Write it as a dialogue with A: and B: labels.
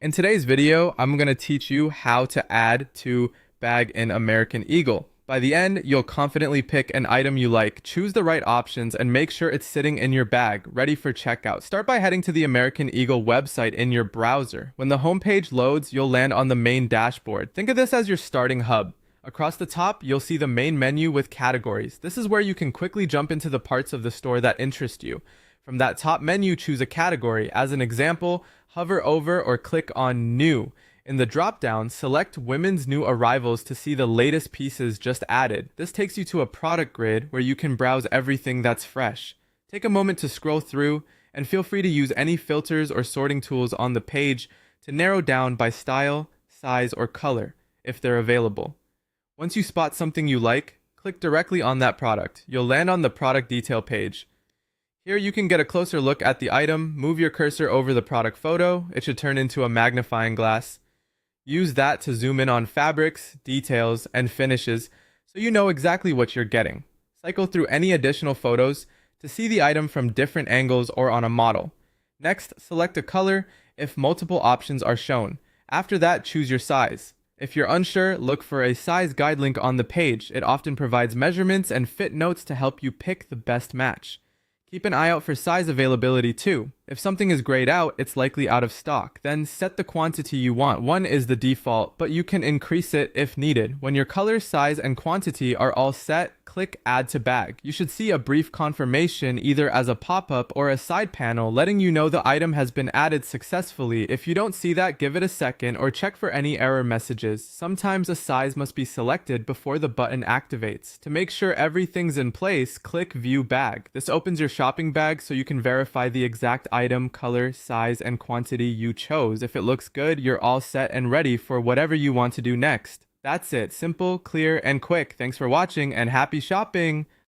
A: In today's video, I'm going to teach you how to add to bag in American Eagle. By the end, you'll confidently pick an item you like, choose the right options, and make sure it's sitting in your bag, ready for checkout. Start by heading to the American Eagle website in your browser. When the homepage loads, you'll land on the main dashboard. Think of this as your starting hub. Across the top, you'll see the main menu with categories. This is where you can quickly jump into the parts of the store that interest you. From that top menu, choose a category. As an example, hover over or click on New. In the drop-down, select Women's New Arrivals to see the latest pieces just added. This takes you to a product grid where you can browse everything that's fresh. Take a moment to scroll through, and feel free to use any filters or sorting tools on the page to narrow down by style, size, or color, if they're available. Once you spot something you like, click directly on that product. You'll land on the product detail page. Here you can get a closer look at the item. Move your cursor over the product photo. It should turn into a magnifying glass. Use that to zoom in on fabrics, details, and finishes so you know exactly what you're getting. Cycle through any additional photos to see the item from different angles or on a model. Next, select a color if multiple options are shown. After that, choose your size. If you're unsure, look for a size guide link on the page. It often provides measurements and fit notes to help you pick the best match. Keep an eye out for size availability too. If something is grayed out, it's likely out of stock. Then set the quantity you want. 1 is the default, but you can increase it if needed. When your color, size, and quantity are all set, click Add to Bag. You should see a brief confirmation either as a pop-up or a side panel letting you know the item has been added successfully. If you don't see that, give it a second or check for any error messages. Sometimes a size must be selected before the button activates. To make sure everything's in place, click View Bag. This opens your shopping bag so you can verify the exact item, color, size, and quantity you chose. If it looks good, you're all set and ready for whatever you want to do next. That's it. Simple, clear, and quick. Thanks for watching and happy shopping!